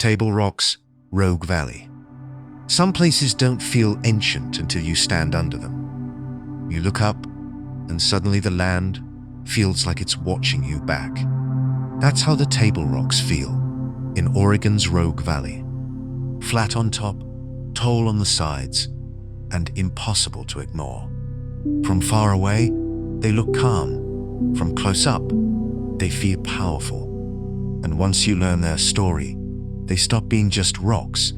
Table Rocks, Rogue Valley. Some places don't feel ancient until you stand under them. You look up, and suddenly the land feels like it's watching you back. That's how the Table Rocks feel in Oregon's Rogue Valley. Flat on top, tall on the sides, and impossible to ignore. From far away, they look calm. From close up, they feel powerful. And once you learn their story, they stop being just rocks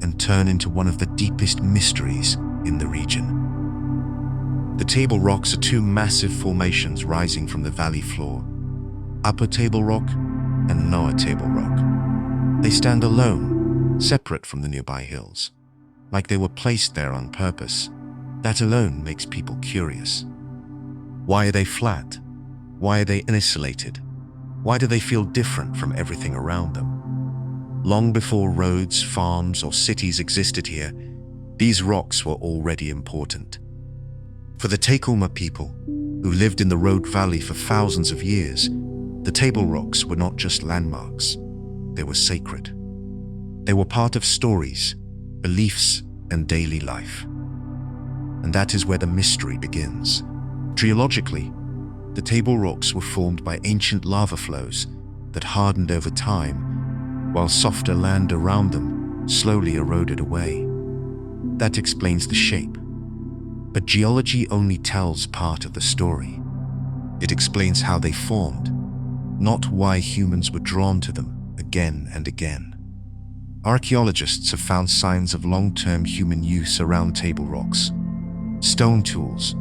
and turn into one of the deepest mysteries in the region. The Table Rocks are two massive formations rising from the valley floor: Upper Table Rock and Lower Table Rock. They stand alone, separate from the nearby hills, like they were placed there on purpose. That alone makes people curious. Why are they flat? Why are they insulated? Why do they feel different from everything around them? Long before roads, farms, or cities existed here, these rocks were already important. For the Tacoma people, who lived in the Rogue Valley for thousands of years, the Table Rocks were not just landmarks. They were sacred. They were part of stories, beliefs, and daily life. And that is where the mystery begins. Geologically, the Table Rocks were formed by ancient lava flows that hardened over time, while softer land around them slowly eroded away. That explains the shape. But geology only tells part of the story. It explains how they formed, not why humans were drawn to them again and again. Archaeologists have found signs of long-term human use around Table Rocks: stone tools,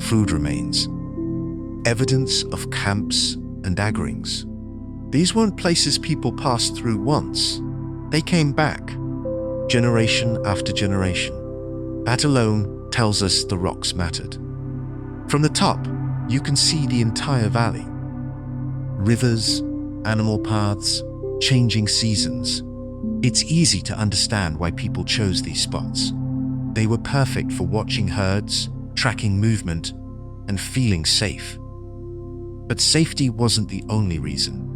food remains, evidence of camps and aggerings. These weren't places people passed through once. They came back, generation after generation. That alone tells us the rocks mattered. From the top, you can see the entire valley. Rivers, animal paths, changing seasons. It's easy to understand why people chose these spots. They were perfect for watching herds, tracking movement, and feeling safe. But safety wasn't the only reason.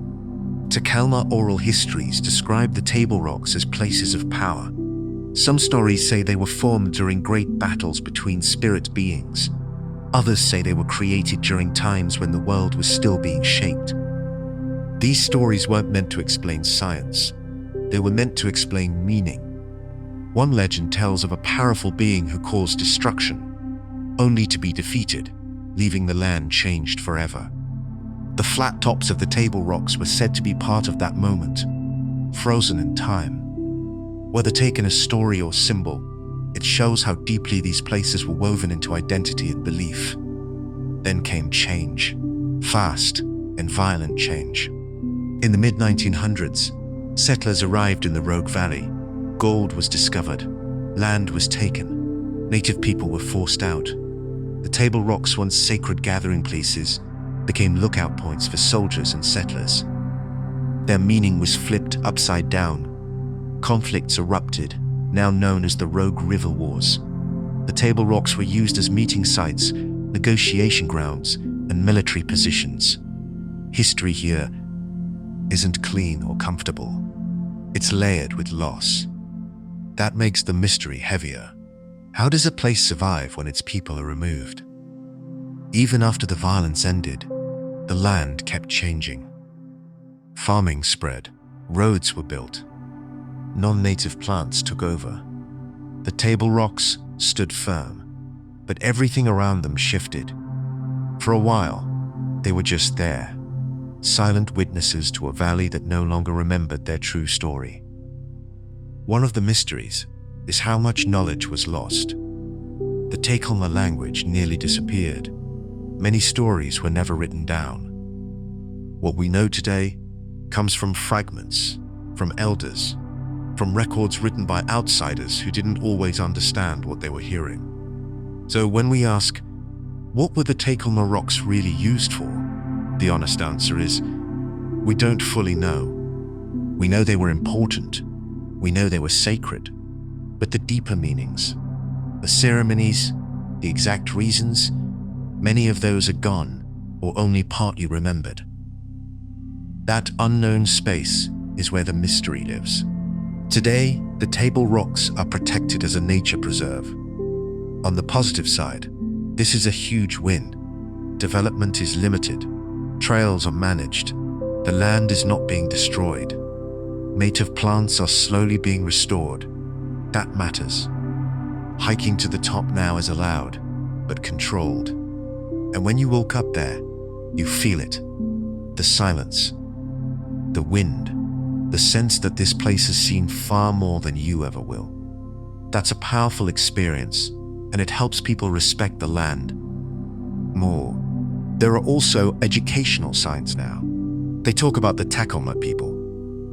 Takelma oral histories describe the Table Rocks as places of power. Some stories say they were formed during great battles between spirit beings. Others say they were created during times when the world was still being shaped. These stories weren't meant to explain science. They were meant to explain meaning. One legend tells of a powerful being who caused destruction, only to be defeated, leaving the land changed forever. The flat tops of the Table Rocks were said to be part of that moment, frozen in time. Whether taken as story or symbol, it shows how deeply these places were woven into identity and belief. Then came change, fast and violent change. In the mid-1900s, settlers arrived in the Rogue Valley. Gold was discovered, land was taken, native people were forced out. The Table Rocks, once sacred gathering places, became lookout points for soldiers and settlers. Their meaning was flipped upside down. Conflicts erupted, now known as the Rogue River Wars. The Table Rocks were used as meeting sites, negotiation grounds, and military positions. History here isn't clean or comfortable. It's layered with loss. That makes the mystery heavier. How does a place survive when its people are removed? Even after the violence ended, the land kept changing. Farming spread, roads were built, non-native plants took over. The Table Rocks stood firm, but everything around them shifted. For a while, they were just there, silent witnesses to a valley that no longer remembered their true story. One of the mysteries is how much knowledge was lost. The Takelma language nearly disappeared. Many stories were never written down. What we know today comes from fragments, from elders, from records written by outsiders who didn't always understand what they were hearing. So when we ask, what were the Takelma rocks really used for? The honest answer is, we don't fully know. We know they were important. We know they were sacred. But the deeper meanings, the ceremonies, the exact reasons, many of those are gone or only partly remembered. That unknown space is where the mystery lives. Today, the Table Rocks are protected as a nature preserve. On the positive side, this is a huge win. Development is limited. Trails are managed. The land is not being destroyed. Native plants are slowly being restored. That matters. Hiking to the top now is allowed, but controlled. And when you walk up there, you feel it. The silence, the wind, the sense that this place has seen far more than you ever will. That's a powerful experience, and it helps people respect the land more. There are also educational signs now. They talk about the Takelma people.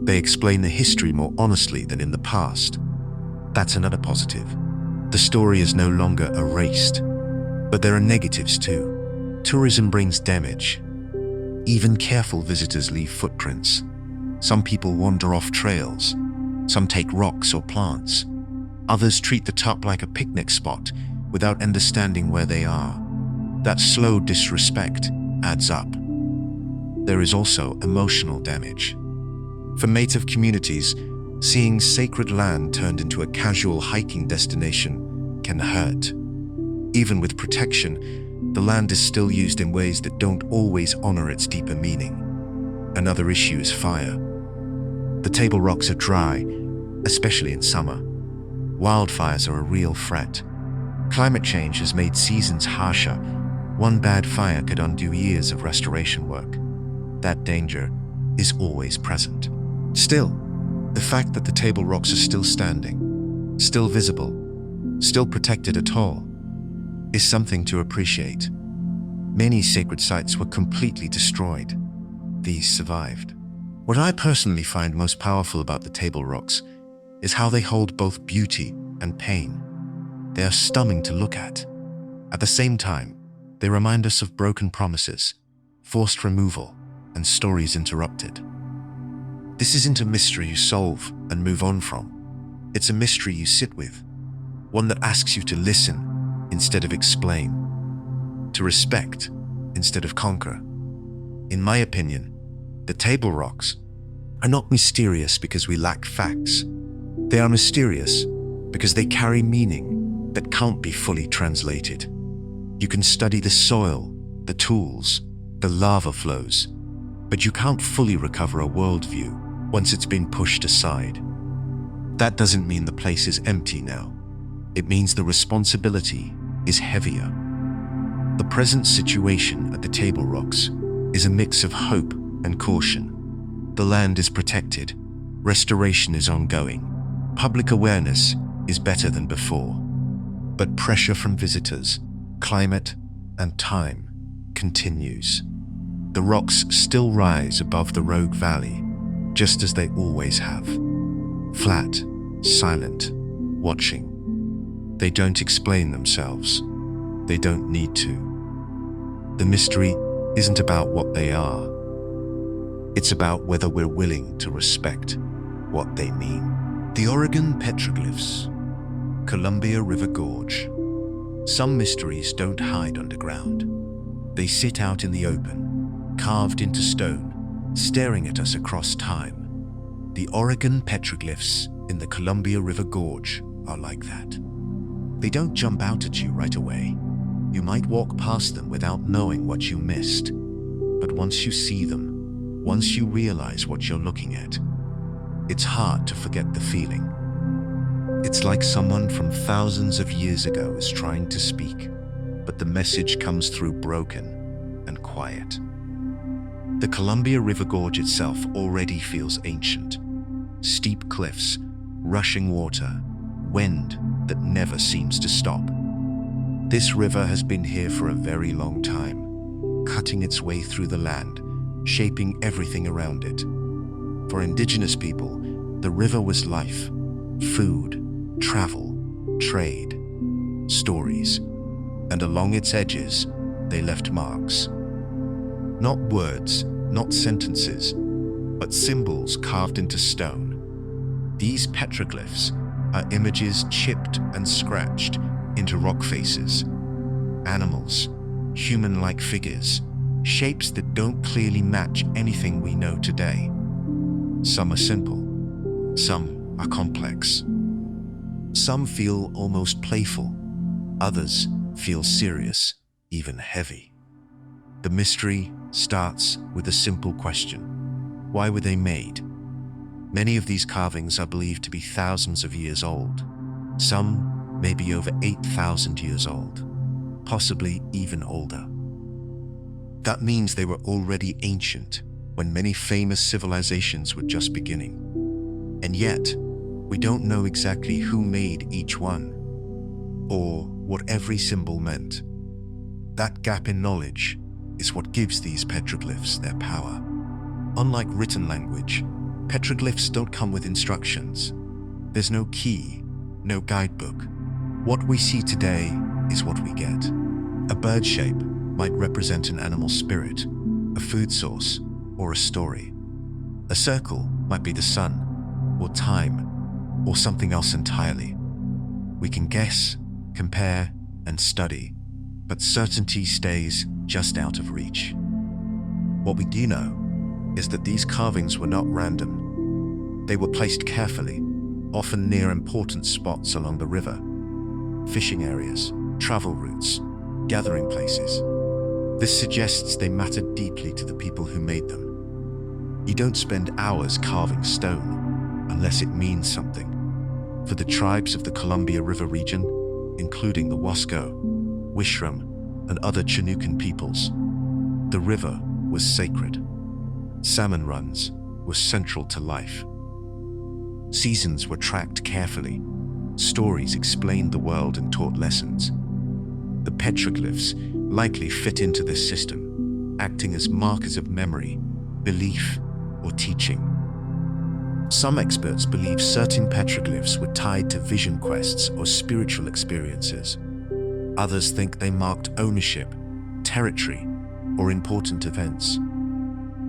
They explain the history more honestly than in the past. That's another positive. The story is no longer erased. But there are negatives too. Tourism brings damage. Even careful visitors leave footprints. Some people wander off trails. Some take rocks or plants. Others treat the top like a picnic spot without understanding where they are. That slow disrespect adds up. There is also emotional damage. For native communities, seeing sacred land turned into a casual hiking destination can hurt. Even with protection, the land is still used in ways that don't always honor its deeper meaning. Another issue is fire. The Table Rocks are dry, especially in summer. Wildfires are a real threat. Climate change has made seasons harsher. One bad fire could undo years of restoration work. That danger is always present. Still, the fact that the Table Rocks are still standing, still visible, still protected at all, is something to appreciate. Many sacred sites were completely destroyed. These survived. What I personally find most powerful about the Table Rocks is how they hold both beauty and pain. They are stunning to look at. At the same time, they remind us of broken promises, forced removal, and stories interrupted. This isn't a mystery you solve and move on from. It's a mystery you sit with, one that asks you to listen instead of explain, to respect instead of conquer. In my opinion, the Table Rocks are not mysterious because we lack facts. They are mysterious because they carry meaning that can't be fully translated. You can study the soil, the tools, the lava flows, but you can't fully recover a worldview once it's been pushed aside. That doesn't mean the place is empty now. It means the responsibility is heavier. The present situation at the Table Rocks is a mix of hope and caution. The land is protected, restoration is ongoing, public awareness is better than before. But pressure from visitors, climate, and time continues. The rocks still rise above the Rogue Valley, just as they always have. Flat, silent, watching. They don't explain themselves. They don't need to. The mystery isn't about what they are. It's about whether we're willing to respect what they mean. The Oregon Petroglyphs, Columbia River Gorge. Some mysteries don't hide underground. They sit out in the open, carved into stone, staring at us across time. The Oregon Petroglyphs in the Columbia River Gorge are like that. They don't jump out at you right away. You might walk past them without knowing what you missed. But once you see them, once you realize what you're looking at, it's hard to forget the feeling. It's like someone from thousands of years ago is trying to speak, but the message comes through broken and quiet. The Columbia River Gorge itself already feels ancient. Steep cliffs, rushing water, wind that never seems to stop. This river has been here for a very long time, cutting its way through the land, shaping everything around it. For Indigenous people, the river was life, food, travel, trade, stories, and along its edges, they left marks. Not words, not sentences, but symbols carved into stone. These petroglyphs are images chipped and scratched into rock faces, animals, human-like figures, shapes that don't clearly match anything we know today. Some are simple, some are complex. Some feel almost playful, others feel serious, even heavy. The mystery starts with a simple question: why were they made? Many of these carvings are believed to be thousands of years old. Some may be over 8,000 years old, possibly even older. That means they were already ancient when many famous civilizations were just beginning. And yet, we don't know exactly who made each one, or what every symbol meant. That gap in knowledge is what gives these petroglyphs their power. Unlike written language, petroglyphs don't come with instructions. There's no key, no guidebook. What we see today is what we get. A bird shape might represent an animal spirit, a food source, or a story. A circle might be the sun, or time, or something else entirely. We can guess, compare, and study, but certainty stays just out of reach. What we do know is that these carvings were not random. They were placed carefully, often near important spots along the river, fishing areas, travel routes, gathering places. This suggests they mattered deeply to the people who made them. You don't spend hours carving stone unless it means something. For the tribes of the Columbia River region, including the Wasco, Wishram, and other Chinookan peoples, the river was sacred. Salmon runs were central to life. Seasons were tracked carefully. Stories explained the world and taught lessons. The petroglyphs likely fit into this system, acting as markers of memory, belief, or teaching. Some experts believe certain petroglyphs were tied to vision quests or spiritual experiences. Others think they marked ownership, territory, or important events.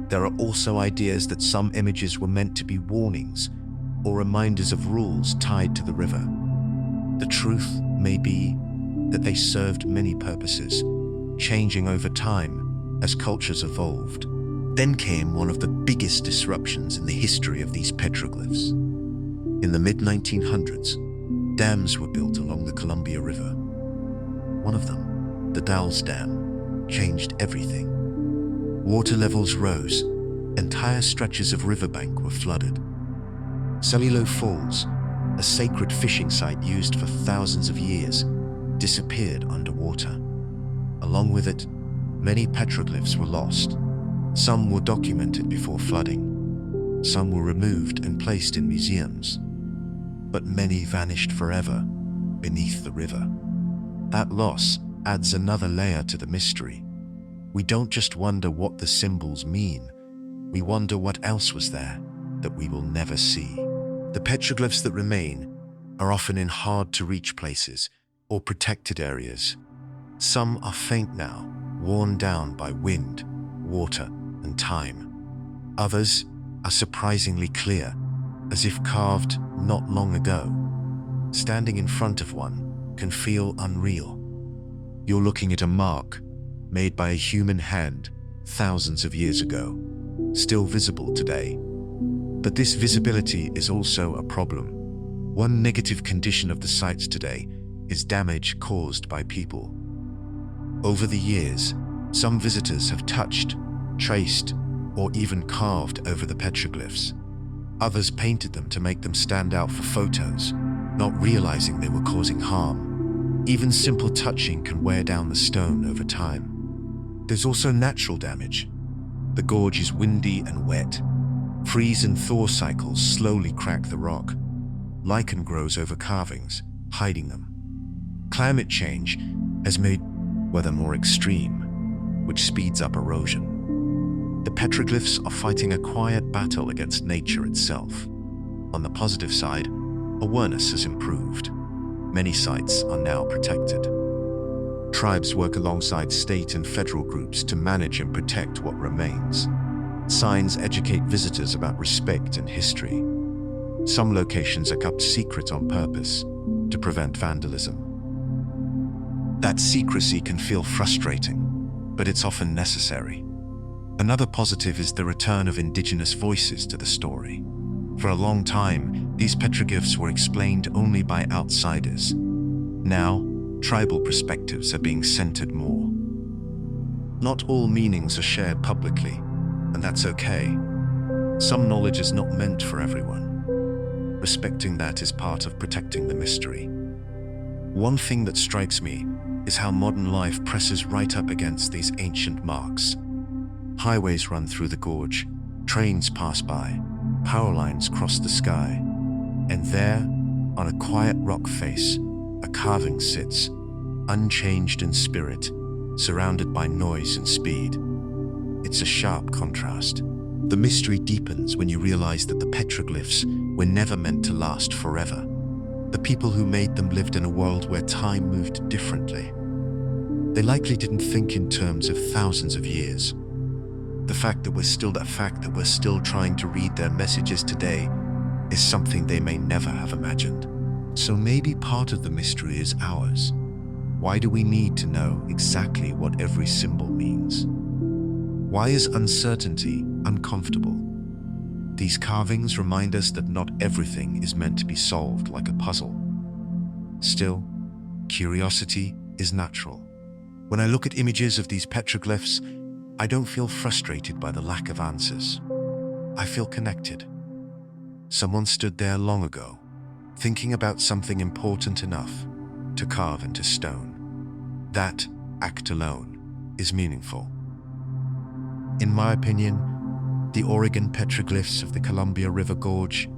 There are also ideas that some images were meant to be warnings or reminders of rules tied to the river. The truth may be that they served many purposes, changing over time as cultures evolved. Then came one of the biggest disruptions in the history of these petroglyphs. In the mid-1900s, dams were built along the Columbia River. One of them, the Dalles Dam, changed everything. Water levels rose, entire stretches of riverbank were flooded. Celilo Falls, a sacred fishing site used for thousands of years, disappeared underwater. Along with it, many petroglyphs were lost. Some were documented before flooding. Some were removed and placed in museums. But many vanished forever beneath the river. That loss adds another layer to the mystery. We don't just wonder what the symbols mean, we wonder what else was there that we will never see. The petroglyphs that remain are often in hard-to-reach places or protected areas. Some are faint now, worn down by wind, water, and time. Others are surprisingly clear, as if carved not long ago. Standing in front of one can feel unreal. You're looking at a mark made by a human hand thousands of years ago, still visible today. But this visibility is also a problem. One negative condition of the sites today is damage caused by people. Over the years, some visitors have touched, traced, or even carved over the petroglyphs. Others painted them to make them stand out for photos, not realizing they were causing harm. Even simple touching can wear down the stone over time. There's also natural damage. The gorge is windy and wet. Freeze and thaw cycles slowly crack the rock. Lichen grows over carvings, hiding them. Climate change has made weather more extreme, which speeds up erosion. The petroglyphs are fighting a quiet battle against nature itself. On the positive side, awareness has improved. Many sites are now protected. Tribes work alongside state and federal groups to manage and protect what remains. Signs educate visitors about respect and history. Some locations are kept secret on purpose to prevent vandalism. That secrecy can feel frustrating, but it's often necessary. Another positive is the return of Indigenous voices to the story. For a long time, these petroglyphs were explained only by outsiders. Now, tribal perspectives are being centered more. Not all meanings are shared publicly, and that's okay. Some knowledge is not meant for everyone. Respecting that is part of protecting the mystery. One thing that strikes me is how modern life presses right up against these ancient marks. Highways run through the gorge, trains pass by, power lines cross the sky, and there, on a quiet rock face, a carving sits, unchanged in spirit, surrounded by noise and speed. It's a sharp contrast. The mystery deepens when you realize that the petroglyphs were never meant to last forever. The people who made them lived in a world where time moved differently. They likely didn't think in terms of thousands of years. The fact that we're still trying to read their messages today is something they may never have imagined. So maybe part of the mystery is ours. Why do we need to know exactly what every symbol means? Why is uncertainty uncomfortable? These carvings remind us that not everything is meant to be solved like a puzzle. Still, curiosity is natural. When I look at images of these petroglyphs, I don't feel frustrated by the lack of answers. I feel connected. Someone stood there long ago, thinking about something important enough to carve into stone. That act alone is meaningful. In my opinion, the Oregon petroglyphs of the Columbia River Gorge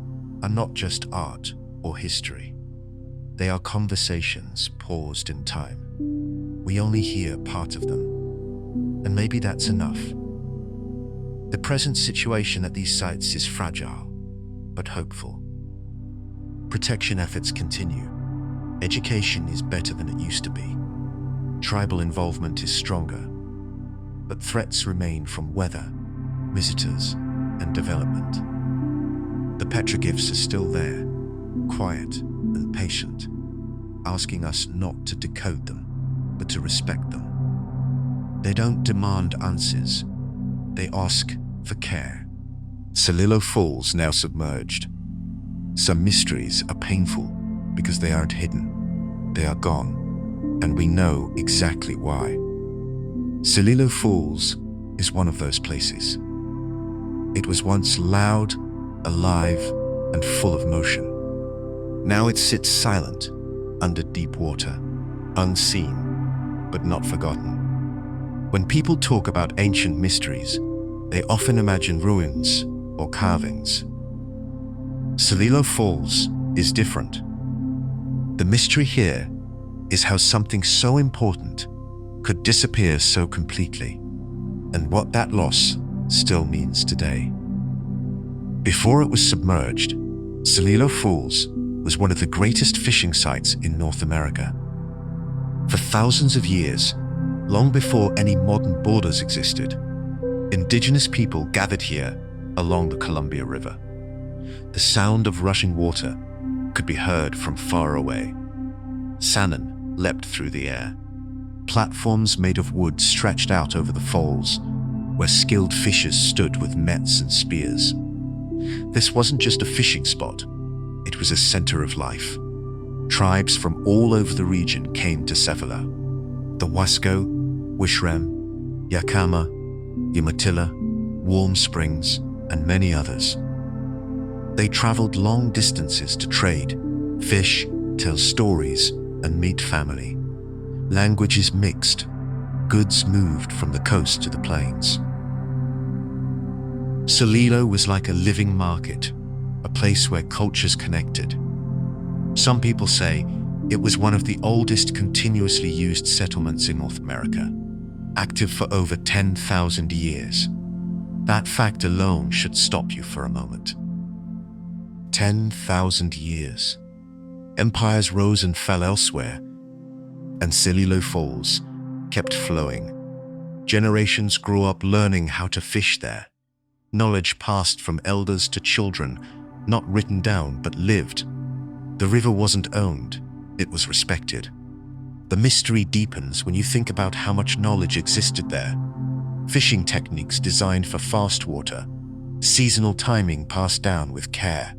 are not just art or history. They are conversations paused in time. We only hear part of them. And maybe that's enough. The present situation at these sites is fragile, but hopeful. Protection efforts continue. Education is better than it used to be. Tribal involvement is stronger, but threats remain from weather, visitors, and development. The petroglyphs are still there, quiet and patient, asking us not to decode them, but to respect them. They don't demand answers. They ask for care. Celilo Falls now submerged. Some mysteries are painful because they aren't hidden. They are gone, and we know exactly why. Celilo Falls is one of those places. It was once loud, alive, and full of motion. Now it sits silent, under deep water, unseen, but not forgotten. When people talk about ancient mysteries, they often imagine ruins or carvings. Celilo Falls is different. The mystery here is how something so important could disappear so completely, and what that loss still means today. Before it was submerged, Celilo Falls was one of the greatest fishing sites in North America. For thousands of years, long before any modern borders existed, Indigenous people gathered here along the Columbia River. The sound of rushing water could be heard from far away. Salmon leapt through the air. Platforms made of wood stretched out over the falls, where skilled fishers stood with nets and spears. This wasn't just a fishing spot, it was a center of life. Tribes from all over the region came to Celilo. The Wasco, Wishrem, Yakama, Umatilla, Warm Springs, and many others. They traveled long distances to trade, fish, tell stories, and meet family. Languages mixed, goods moved from the coast to the plains. Celilo was like a living market, a place where cultures connected. Some people say it was one of the oldest continuously used settlements in North America, active for over 10,000 years. That fact alone should stop you for a moment. 10,000 years. Empires rose and fell elsewhere, and Celilo Falls kept flowing. Generations grew up learning how to fish there. Knowledge passed from elders to children, not written down but lived. The river wasn't owned, it was respected. The mystery deepens when you think about how much knowledge existed there. Fishing techniques designed for fast water, Seasonal timing passed down with care.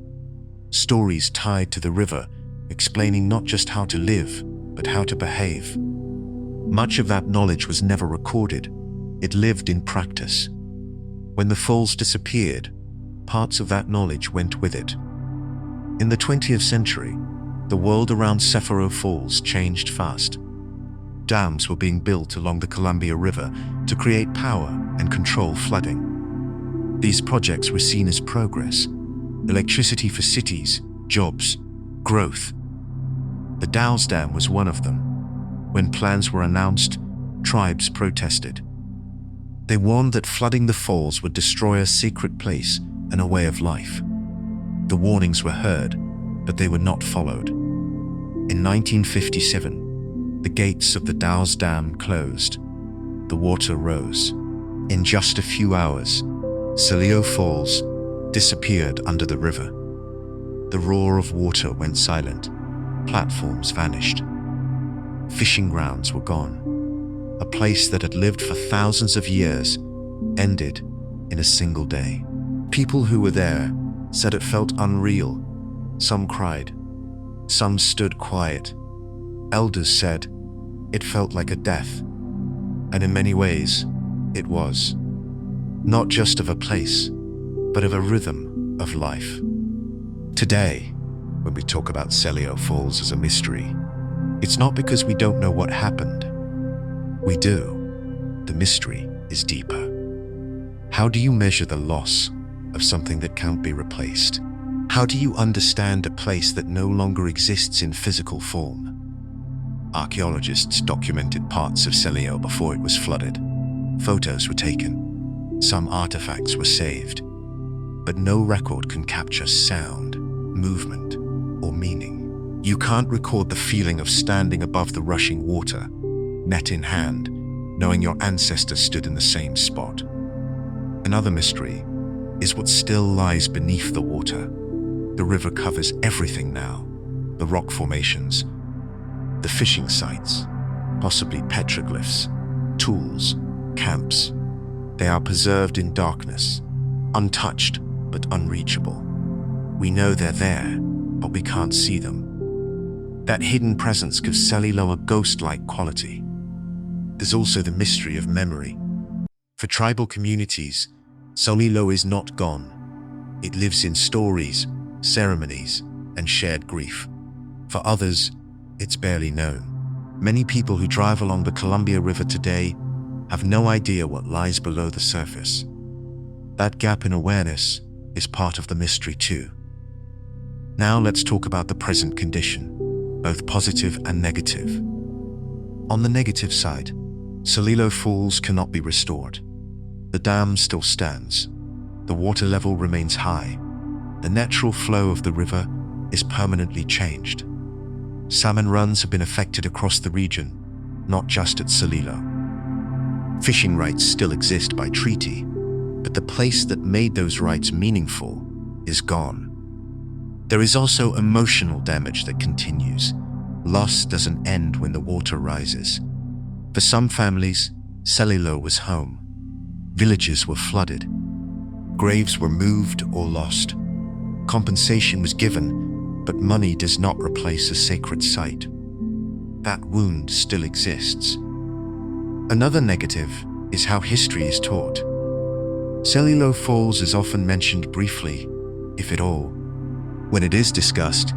Stories tied to the river, explaining not just how to live, but how to behave. Much of that knowledge was never recorded. It lived in practice. When the falls disappeared, parts of that knowledge went with it. In the 20th century, the world around Celilo Falls changed fast. Dams were being built along the Columbia River to create power and control flooding. These projects were seen as progress: electricity for cities, jobs, growth. The Dow's Dam was one of them. When plans were announced, tribes protested. They warned that flooding the falls would destroy a sacred place and a way of life. The warnings were heard, but they were not followed. In 1957, the gates of the Dow's Dam closed. The water rose. In just a few hours, Celilo Falls disappeared under the river. The roar of water went silent. Platforms vanished. Fishing grounds were gone. A place that had lived for thousands of years ended in a single day. People who were there said it felt unreal. Some cried. Some stood quiet. Elders said it felt like a death. And in many ways, it was. Not just of a place, but of a rhythm of life. Today, when we talk about Celilo Falls as a mystery, it's not because we don't know what happened. We do. The mystery is deeper. How do you measure the loss of something that can't be replaced? How do you understand a place that no longer exists in physical form? Archaeologists documented parts of Celilo before it was flooded. Photos were taken. Some artifacts were saved. But no record can capture sound, movement, or meaning. You can't record the feeling of standing above the rushing water, net in hand, knowing your ancestors stood in the same spot. Another mystery is what still lies beneath the water. The river covers everything now: the rock formations, the fishing sites, possibly petroglyphs, tools, camps. They are preserved in darkness, untouched but unreachable. We know they're there, but we can't see them. That hidden presence gives Celilo a ghost-like quality. There's also the mystery of memory. For tribal communities, Celilo is not gone. It lives in stories, ceremonies, and shared grief. For others, it's barely known. Many people who drive along the Columbia River today have no idea what lies below the surface. That gap in awareness is part of the mystery too. Now let's talk about the present condition, both positive and negative. On the negative side, Celilo Falls cannot be restored. The dam still stands. The water level remains high. The natural flow of the river is permanently changed. Salmon runs have been affected across the region, not just at Celilo. Fishing rights still exist by treaty, but the place that made those rights meaningful is gone. There is also emotional damage that continues. Loss doesn't end when the water rises. For some families, Celilo was home. Villages were flooded. Graves were moved or lost. Compensation was given, but money does not replace a sacred site. That wound still exists. Another negative is how history is taught. Celilo Falls is often mentioned briefly, if at all. When it is discussed,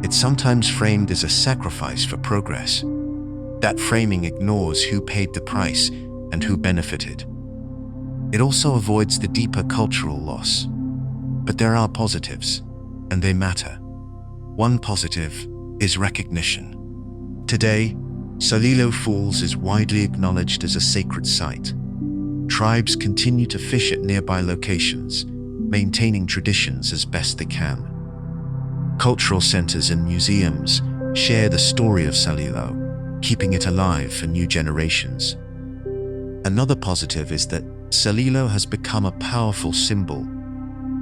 it's sometimes framed as a sacrifice for progress. That framing ignores who paid the price and who benefited. It also avoids the deeper cultural loss. But there are positives, and they matter. One positive is recognition. Today, Celilo Falls is widely acknowledged as a sacred site. Tribes continue to fish at nearby locations, maintaining traditions as best they can. Cultural centers and museums share the story of Celilo, keeping it alive for new generations. Another positive is that Celilo has become a powerful symbol.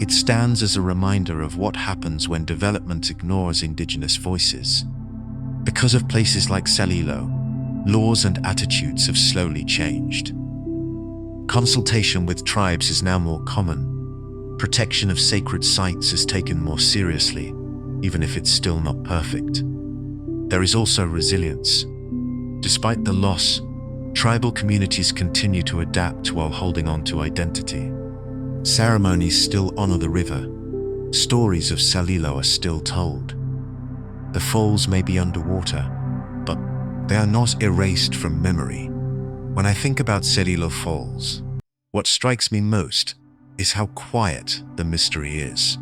It stands as a reminder of what happens when development ignores Indigenous voices. Because of places like Celilo, laws and attitudes have slowly changed. Consultation with tribes is now more common. Protection of sacred sites is taken more seriously, even if it's still not perfect. There is also resilience. Despite the loss, tribal communities continue to adapt while holding on to identity. Ceremonies still honor the river. Stories of Celilo are still told. The falls may be underwater, but they are not erased from memory. When I think about Celilo Falls, what strikes me most is how quiet the mystery is.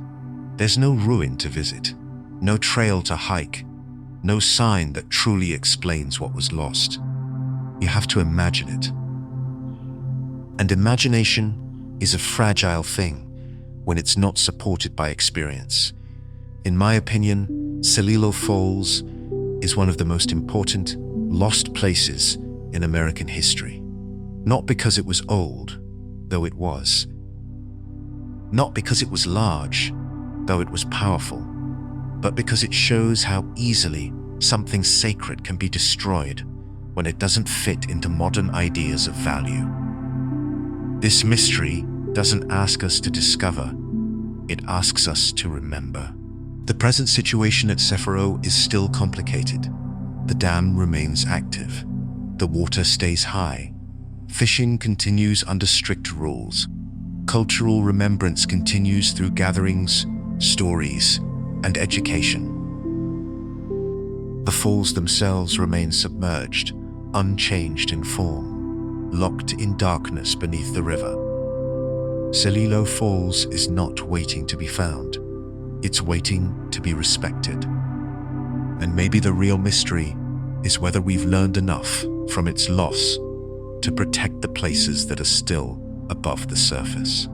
There's no ruin to visit, no trail to hike, no sign that truly explains what was lost. You have to imagine it. And imagination is a fragile thing when it's not supported by experience. In my opinion, Celilo Falls is one of the most important lost places in American history. Not because it was old, though it was. Not because it was large, though it was powerful, but because it shows how easily something sacred can be destroyed when it doesn't fit into modern ideas of value. This mystery doesn't ask us to discover, it asks us to remember. The present situation at Cephiro is still complicated. The dam remains active. The water stays high. Fishing continues under strict rules. Cultural remembrance continues through gatherings, stories, and education. The falls themselves remain submerged, unchanged in form, locked in darkness beneath the river. Celilo Falls is not waiting to be found. It's waiting to be respected. And maybe the real mystery is whether we've learned enough from its loss to protect the places that are still above the surface.